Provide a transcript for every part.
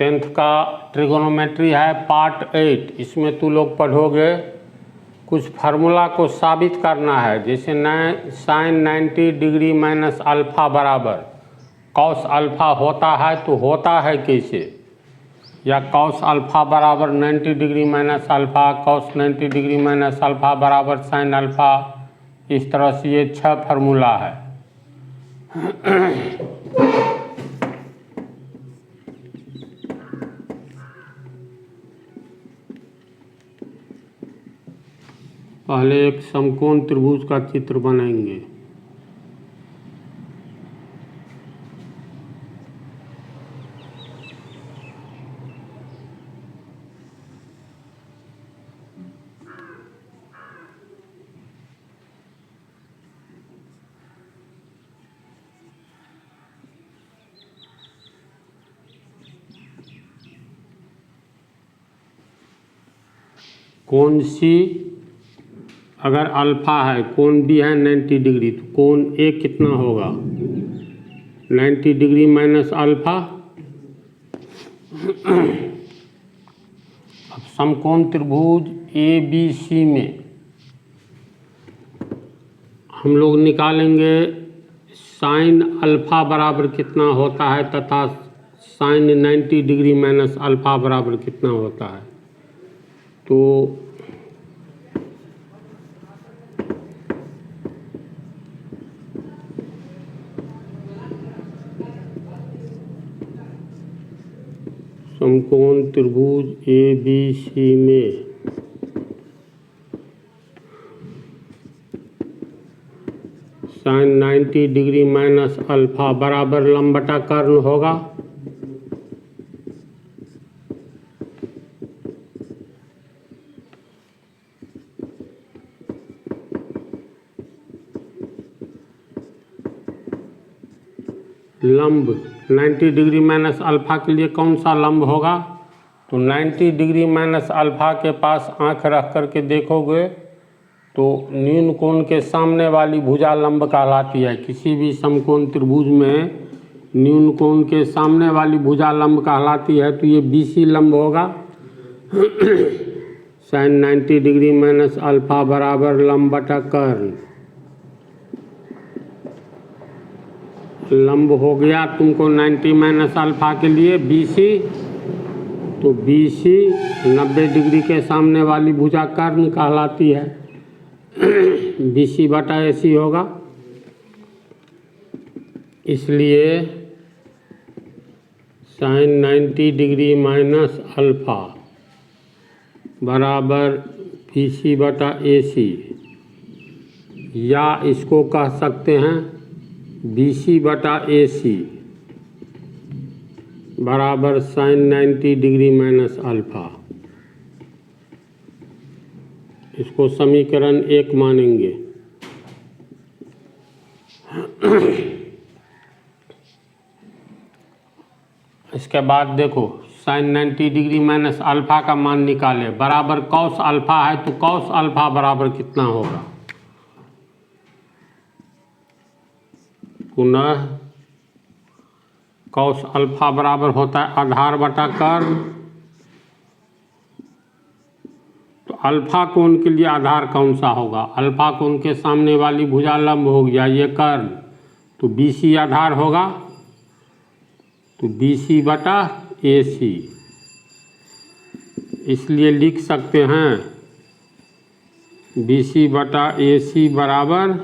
10th का trigonometry है part 8। इसमें तू लोग पढ़ोगे कुछ फार्मूला को साबित करना है। जैसे साइन 90 डिग्री माइनस अल्फ़ा बराबर कॉस अल्फ़ा होता है तो होता है कैसे, या कॉस अल्फ़ा बराबर 90 degree minus alpha, cos 90 degree minus alpha बराबर साइन अल्फ़ा। इस तरह से ये 6 फार्मूला है। पहले एक समकोण त्रिभुज का चित्र बनाएंगे। कोण सी अगर अल्फ़ा है, कोण बी है 90 डिग्री, तो कोण ए कितना होगा 90 डिग्री माइनस अल्फ़ा। अब समकोण त्रिभुज ए बी सी में हम लोग निकालेंगे साइन अल्फ़ा बराबर कितना होता है तथा साइन 90 डिग्री माइनस अल्फ़ा बराबर कितना होता है। तो समकोण त्रिभुज ए बी सी में साइन 90 डिग्री माइनस अल्फ़ा बराबर लंब बटा कर्ण होगा। लंब 90 डिग्री माइनस अल्फ़ा के लिए कौन सा लंब होगा, तो 90 डिग्री माइनस अल्फ़ा के पास आंख रख करके देखोगे तो न्यून कोण के सामने वाली भुजा लंब कहलाती है। किसी भी समकोण त्रिभुज में न्यून कोण के सामने वाली भुजा लंब कहलाती है, तो ये BC लंब होगा। साइन 90 डिग्री माइनस अल्फ़ा बराबर लंब बटा कर्ण। लंब हो गया तुमको 90 माइनस अल्फ़ा के लिए BC, तो BC 90 डिग्री के सामने वाली भुजा कर्ण कहलाती है। BC बटा AC होगा। इसलिए साइन 90 डिग्री माइनस अल्फ़ा बराबर BC बटा AC, या इसको कह सकते हैं BC बटा AC बराबर साइन 90 डिग्री माइनस अल्फ़ा। इसको समीकरण 1 मानेंगे। इसके बाद देखो साइन 90 डिग्री माइनस अल्फ़ा का मान निकाले बराबर कॉस अल्फ़ा है, तो कॉस अल्फ़ा बराबर कितना होगा। पुनः कॉस अल्फ़ा बराबर होता है आधार बटा कर्ण। तो अल्फ़ा कोण के लिए आधार कौन सा होगा, अल्फ़ा कोण के सामने वाली भुजा लंब हो गया ये कर्ण, तो BC आधार होगा, तो BC बटा AC। इसलिए लिख सकते हैं BC बटा AC बराबर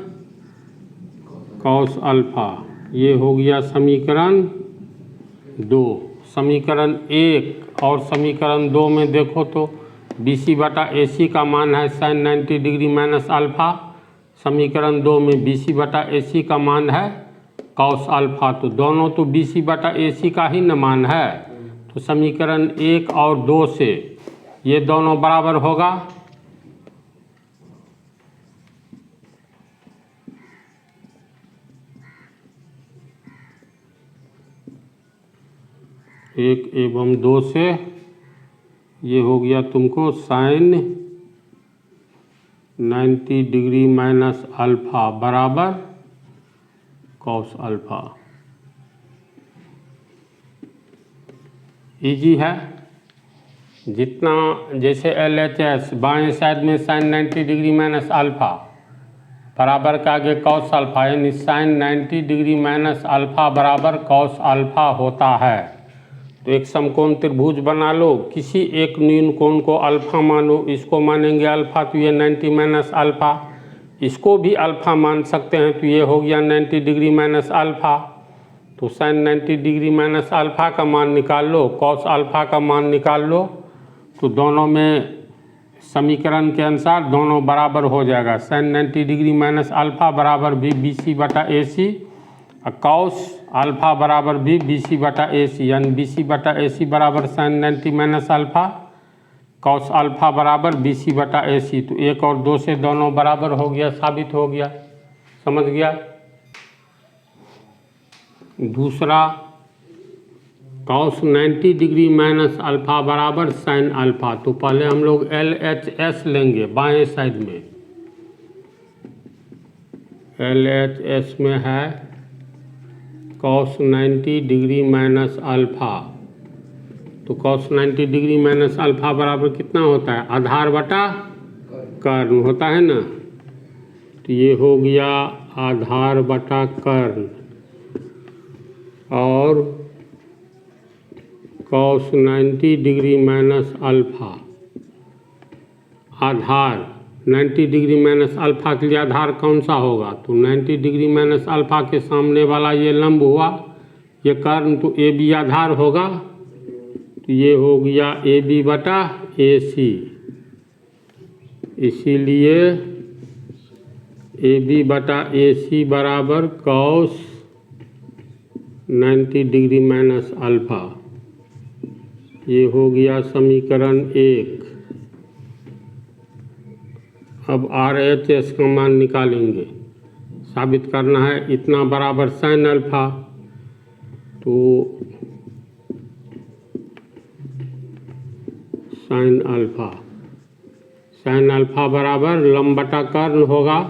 कॉस अल्फ़ा। ये हो गया समीकरण 2। समीकरण 1 और समीकरण 2 में देखो तो BC बटा AC का मान है साइन 90 डिग्री माइनस अल्फ़ा। समीकरण 2 में BC बटा AC का मान है कॉस अल्फ़ा। तो दोनों तो BC बटा AC का ही न मान है, तो समीकरण 1 और 2 से ये दोनों बराबर होगा। एक एवं 2 से ये हो गया तुमको साइन 90 डिग्री माइनस अल्फ़ा बराबर कॉस अल्फ़ा। इजी है। जितना जैसे LHS बाएं साइड में साइन 90 डिग्री माइनस अल्फ़ा बराबर के आगे कॉस अल्फ़ा, यानी साइन 90 डिग्री माइनस अल्फ़ा बराबर कॉस अल्फ़ा होता है। तो एक समकोण त्रिभुज बना लो, किसी एक न्यून कोण को अल्फ़ा मानो, इसको मानेंगे अल्फ़ा तो ये 90 माइनस अल्फ़ा, इसको भी अल्फ़ा मान सकते हैं तो ये हो गया 90 डिग्री माइनस अल्फ़ा। तो साइन 90 डिग्री माइनस अल्फ़ा का मान निकाल लो, कॉस अल्फ़ा का मान निकाल लो, तो दोनों में समीकरण के अनुसार दोनों बराबर हो जाएगा। साइन 90 डिग्री माइनस अल्फ़ा बराबर भी BC बटा AC और कॉस अल्फ़ा बराबर भी BC बटा AC, यानी BC बटा AC बराबर sine 90 minus alpha, cos alpha बराबर BC बटा AC। तो 1 और 2 से दोनों बराबर हो गया, साबित हो गया। समझ गया। दूसरा, कॉस 90 डिग्री माइनस अल्फ़ा बराबर साइन अल्फ़ा। तो पहले हम लोग LHS लेंगे बाएं साइड में। LHS में है कॉस 90 डिग्री माइनस अल्फ़ा। तो कॉस 90 डिग्री माइनस अल्फ़ा बराबर कितना होता है? आधार बटा कर्ण होता है ना। तो ये हो गया आधार बटा कर्ण, और कॉस 90 डिग्री माइनस अल्फ़ा आधार 90 डिग्री माइनस अल्फ़ा के लिए आधार कौन सा होगा? तो 90 डिग्री माइनस अल्फ़ा के सामने वाला ये लंब हुआ, ये कर्ण, तो AB आधार होगा। तो ये हो गया AB बटा AC, इसीलिए AB बटा AC बराबर कॉस 90 डिग्री माइनस अल्फ़ा। ये हो गया समीकरण 1। अब RHS का मान निकालेंगे, साबित करना है इतना बराबर साइन अल्फ़ा। तो साइन अल्फ़ा बराबर लंब बटा कर्ण होगा।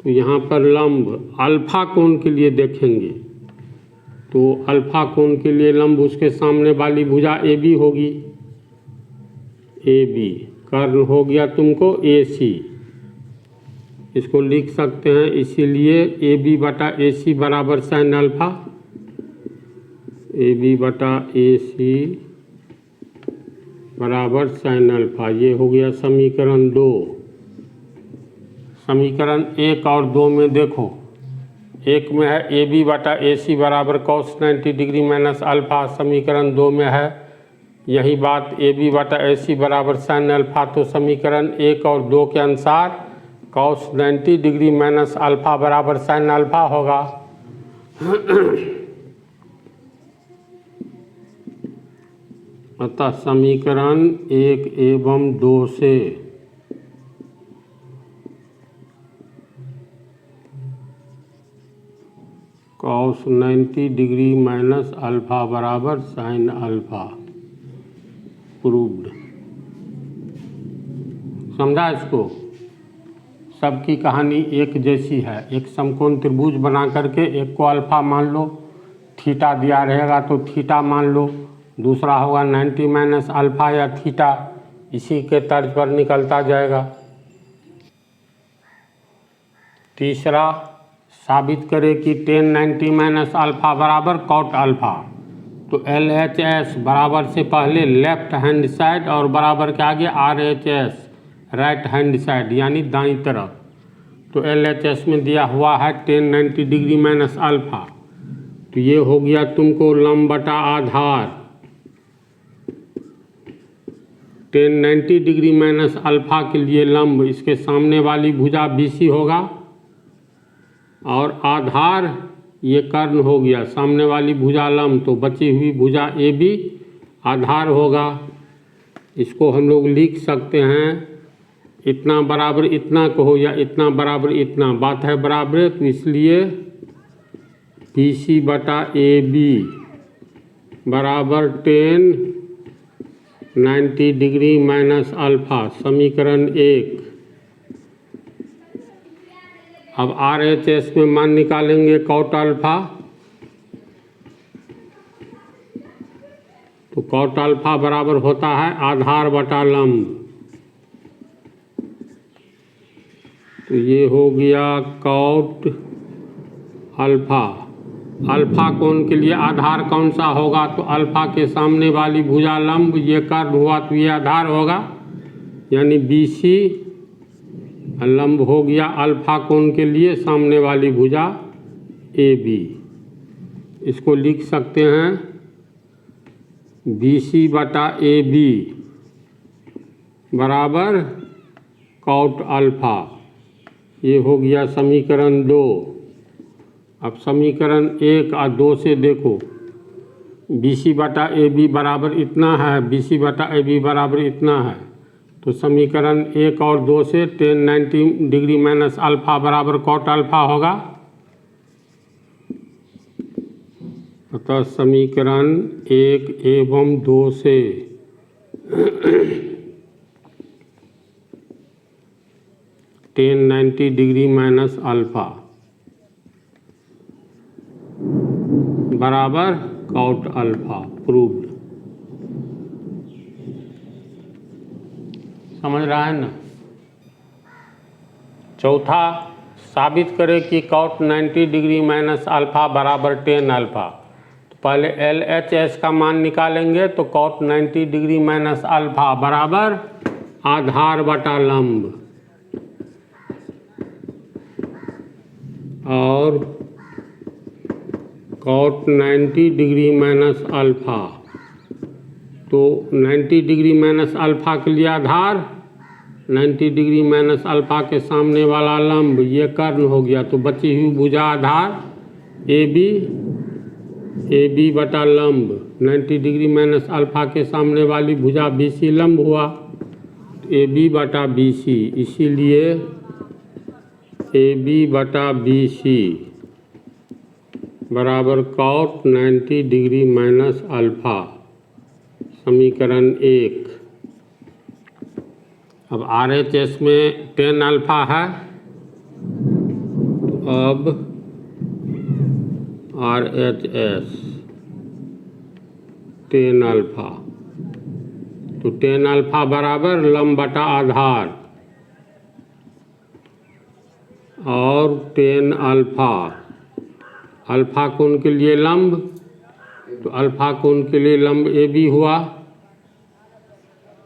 तो यहाँ पर लंब अल्फ़ा कोण के लिए देखेंगे, तो अल्फ़ा कोण के लिए लंब उसके सामने वाली भुजा AB होगी, AB। कर्ण हो गया तुमको AC, इसको लिख सकते हैं, इसीलिए AB बटा AC बराबर साइन अल्फ़ा, AB बटा AC बराबर साइन अल्फ़ा। ये हो गया समीकरण 2। समीकरण 1 और 2 में देखो, एक में है AB बटा AC बराबर कॉस 90 डिग्री माइनस अल्फ़ा, समीकरण 2 में है यही बात AB बटा AC बराबर साइन अल्फ़ा। तो समीकरण 1 और 2 के अनुसार कॉस 90 डिग्री माइनस अल्फ़ा बराबर साइन अल्फ़ा होगा। अतः समीकरण 1 एवं 2 से कॉस 90 डिग्री माइनस अल्फ़ा बराबर साइन अल्फ़ा प्रूव्ड। समझा इसको? सबकी कहानी एक जैसी है। एक समकोण त्रिभुज बना करके एक को अल्फ़ा मान लो, थीटा दिया रहेगा तो थीटा मान लो, दूसरा होगा 90 माइनस अल्फ़ा या थीटा, इसी के तर्ज पर निकलता जाएगा। तीसरा, साबित करें कि tan 90 माइनस अल्फ़ा बराबर कॉट अल्फ़ा। तो LHS बराबर से पहले लेफ्ट हैंड साइड और बराबर के आगे RHS राइट हैंड साइड, यानी दाईं तरफ। तो LHS में दिया हुआ है tan 90 डिग्री माइनस अल्फ़ा, तो ये हो गया तुमको लंब बटा आधार। tan 90 डिग्री माइनस अल्फ़ा के लिए लंब, इसके सामने वाली भुजा BC होगा, और आधार ये कर्ण हो गया, सामने वाली भुजा लंब, तो बची हुई भुजा AB आधार होगा। इसको हम लोग लिख सकते हैं इतना बराबर इतना को हो या इतना बराबर इतना, बात है बराबर, तो इसलिए BC बटा AB बराबर tan 90 डिग्री माइनस अल्फ़ा, समीकरण 1। अब RHS में मान निकालेंगे कॉट अल्फ़ा। तो कॉट अल्फा बराबर होता है आधार बटा लंब। तो ये हो गया कॉट अल्फा। अल्फा कोण के लिए आधार कौन सा होगा? तो अल्फा के सामने वाली भुजा लंब, ये कर्ण हुआ तो ये आधार होगा, यानी BC लंब हो गया अल्फा कोण के लिए सामने वाली भुजा AB। इसको लिख सकते हैं BC बटा AB बराबर कॉट अल्फा। ये हो गया समीकरण 2। अब समीकरण 1 और 2 से देखो, BC बटा AB बराबर इतना है, BC बटा AB बराबर इतना है, तो समीकरण 1 और 2 से tan 90 डिग्री माइनस अल्फा बराबर कॉट अल्फा होगा। अतः समीकरण 1 एवं 2 से tan 90 डिग्री माइनस अल्फा बराबर कॉट अल्फा प्रूव्ड। समझ रहा है ना? चौथा, साबित करें कि कॉट 90 डिग्री माइनस अल्फा बराबर tan अल्फा। तो पहले LHS का मान निकालेंगे, तो कॉट 90 डिग्री माइनस अल्फा बराबर आधार बटा लंब, और कॉट 90 डिग्री माइनस अल्फा, तो 90 डिग्री माइनस अल्फा के लिए आधार, 90 डिग्री माइनस अल्फा के सामने वाला लंब, ये कर्ण हो गया, तो बची हुई भुजा आधार AB बटा लंब, 90 डिग्री माइनस अल्फा के सामने वाली भुजा BC लंब हुआ, AB बटा BC, इसीलिए AB बटा BC बराबर कॉट 90 डिग्री माइनस अल्फा। समीकरण 1। अब RHS में tan अल्फा है, तो अब RHS tan अल्फा, तो tan अल्फा बराबर लंब बटा आधार, और tan अल्फा, अल्फा कोण के लिए लंब, तो अल्फा कोण के लिए लंब AB हुआ,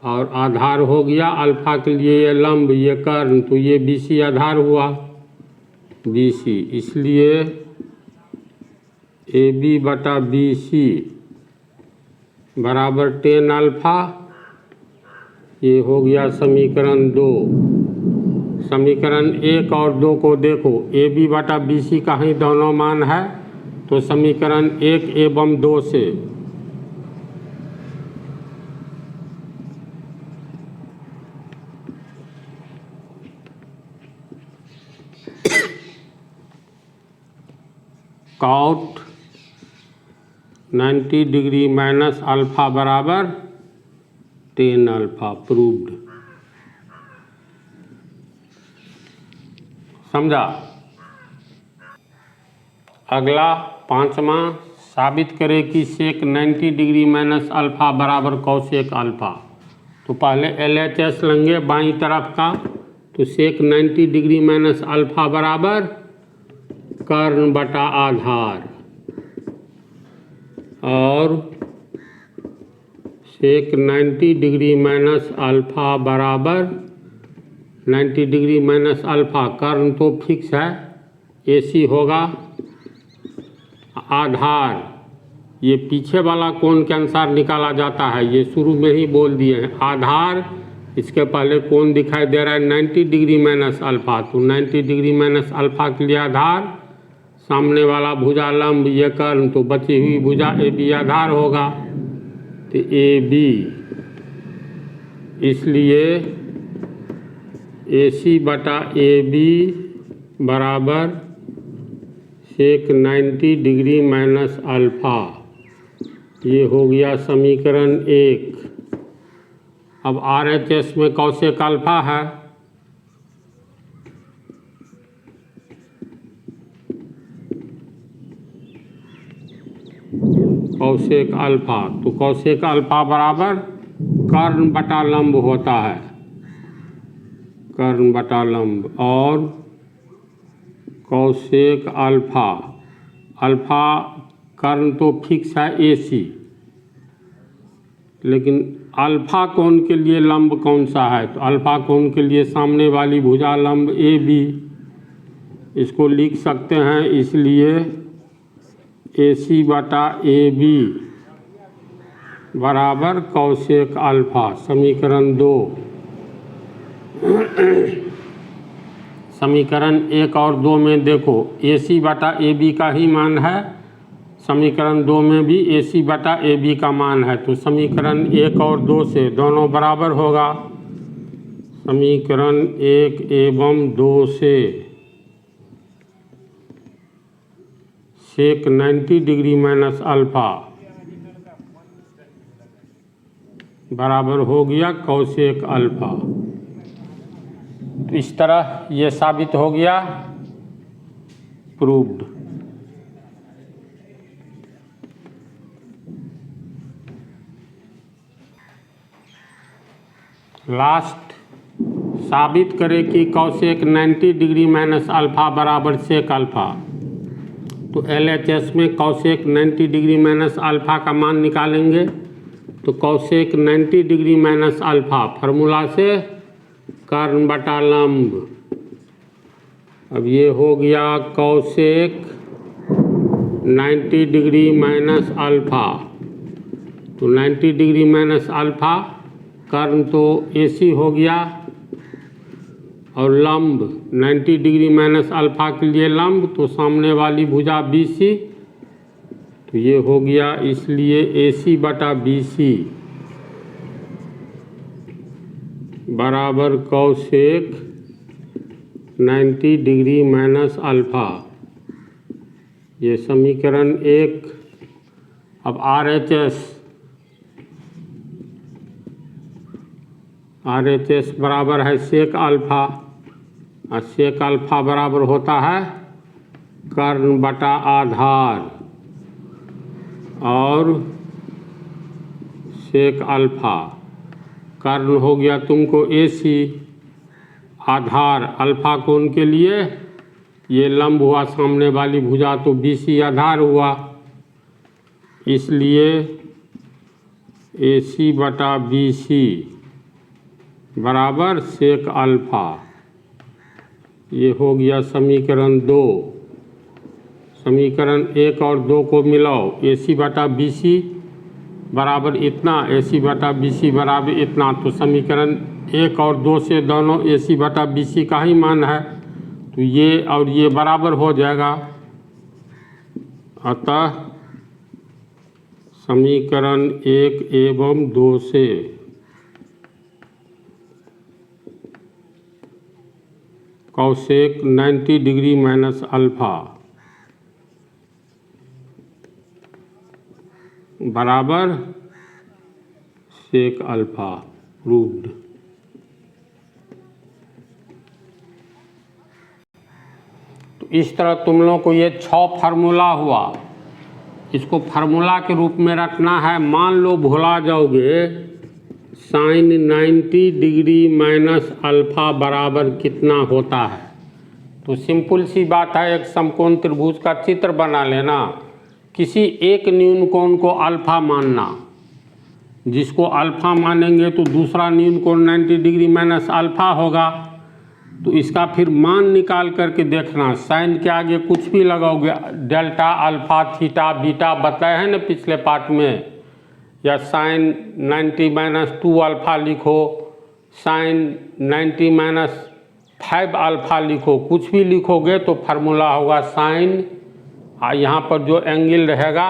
और आधार हो गया अल्फा के लिए ये लंब, ये कर्ण, तो ये BC आधार हुआ BC, इसलिए AB बटा BC बराबर tan अल्फा। ये हो गया समीकरण 2। समीकरण 1 और 2 को देखो, AB बटा BC का ही दोनों मान है, तो समीकरण 1 एवं 2 से कॉट 90 डिग्री माइनस अल्फा बराबर tan अल्फा प्रूव्ड। समझा? अगला पांचवा, साबित करें कि सेक 90 डिग्री माइनस अल्फा बराबर कौसेक अल्फा। तो पहले LHS लेंगे बाईं तरफ का, तो सेक 90 डिग्री माइनस अल्फा बराबर कर्ण बटा आधार, और सेक 90 डिग्री माइनस अल्फा बराबर 90 डिग्री माइनस अल्फा, कर्ण तो फिक्स है AC होगा, आधार ये पीछे वाला कोण के अनुसार निकाला जाता है, ये शुरू में ही बोल दिए हैं। आधार, इसके पहले कोण दिखाई दे रहा है 90 डिग्री माइनस अल्फा, तो 90 डिग्री माइनस अल्फा के लिए आधार, सामने वाला भुजा लंब, ये कर्ण, तो बची हुई भुजा AB आधार होगा, तो AB, इसलिए AC बटा AB बराबर सेक 90 डिग्री माइनस अल्फा। ये हो गया समीकरण 1। अब RHS में कौसेक अल्फा है, कौशेक अल्फा, तो कौशेक अल्फा बराबर कर्ण बटा लंब होता है, कर्ण बटा लंब। और कौशेक अल्फा, अल्फा कर्ण तो फिक्स है AC, लेकिन अल्फा कोण के लिए लंब कौन सा है, तो अल्फा कोण के लिए सामने वाली भुजा लंब AB, इसको लिख सकते हैं, इसलिए AC बटा AB बराबर कौशेक अल्फा। समीकरण 2, समीकरण 1 और 2 में देखो AC बटा AB का ही मान है, समीकरण 2 में भी AC बटा AB का मान है, तो समीकरण 1 और 2 से दोनों बराबर होगा। समीकरण 1 एवं 2 से सेक 90 डिग्री माइनस अल्फा बराबर हो गया कौशेक अल्फा। तो इस तरह ये साबित हो गया, प्रूव्ड। लास्ट, साबित करें कि कौशेक 90 डिग्री माइनस अल्फा बराबर सेक अल्फा। तो LHS में कौशेक 90 डिग्री माइनस अल्फा का मान निकालेंगे, तो cosec 90 degree minus alpha formula से कर्ण बटा लंब। अब ये हो गया कौशेक 90 डिग्री माइनस अल्फा, तो 90 डिग्री माइनस अल्फा कर्ण तो AC हो गया, और लंब 90 डिग्री माइनस अल्फा के लिए लंब तो सामने वाली भुजा BC, तो ये हो गया, इसलिए AC बटा BC बराबर कौशेक 90 डिग्री माइनस अल्फा। ये समीकरण 1। अब RHS बराबर है सेक अल्फा, और सेक अल्फा बराबर होता है कर्ण बटा आधार, और सेक अल्फा कर्ण हो गया तुमको AC, आधार अल्फा कोण के लिए ये लंब हुआ सामने वाली भुजा, तो BC आधार हुआ, इसलिए AC बटा BC बराबर सेक अल्फा। ये हो गया समीकरण 2। समीकरण 1 और 2 को मिलाओ, AC बटा BC बराबर इतना, AC बटा BC बराबर इतना, तो समीकरण 1 और 2 से दोनों AC बटा BC का ही मान है, तो ये और ये बराबर हो जाएगा। अतः समीकरण 1 एवं 2 से कौशेक 90 डिग्री माइनस अल्फा बराबर सेक अल्फा, प्रूव्ड। तो इस तरह तुम लोगों को ये 6 फार्मूला हुआ, इसको फार्मूला के रूप में रखना है। मान लो भुला जाओगे साइन 90 डिग्री माइनस अल्फा बराबर कितना होता है, तो सिंपल सी बात है, एक समकोण त्रिभुज का चित्र बना लेना, किसी एक न्यून कोण को अल्फा मानना, जिसको अल्फा मानेंगे तो दूसरा न्यून कोण 90 डिग्री माइनस अल्फा होगा, तो इसका फिर मान निकाल करके देखना। साइन के आगे कुछ भी लगाओगे, डेल्टा अल्फा थीटा बीटा बताए हैं ना पिछले पार्ट में, या साइन 90 माइनस 2 अल्फा लिखो, साइन 90 माइनस 5 अल्फा लिखो, कुछ भी लिखोगे तो फार्मूला होगा साइन, यहाँ पर जो एंगल रहेगा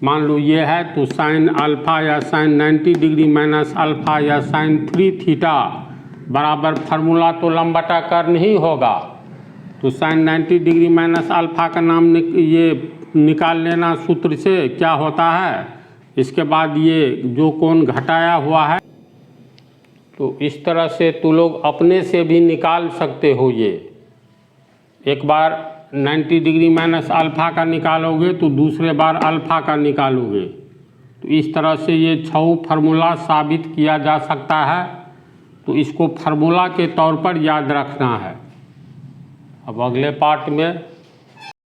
मान लो ये है, तो साइन अल्फा या साइन 90 डिग्री माइनस अल्फा या साइन 3 थीटा बराबर फार्मूला तो लंब बटा कर्ण ही होगा। तो साइन 90 डिग्री माइनस अल्फा का नाम ये निकाल लेना सूत्र से क्या होता है। इसके बाद ये जो कोण घटाया हुआ है, तो इस तरह से तू लोग अपने से भी निकाल सकते हो। ये एक बार 90 डिग्री माइनस अल्फा का निकालोगे तो दूसरे बार अल्फा का निकालोगे। तो इस तरह से ये 6 फार्मूला साबित किया जा सकता है। तो इसको फार्मूला के तौर पर याद रखना है। अब अगले पार्ट में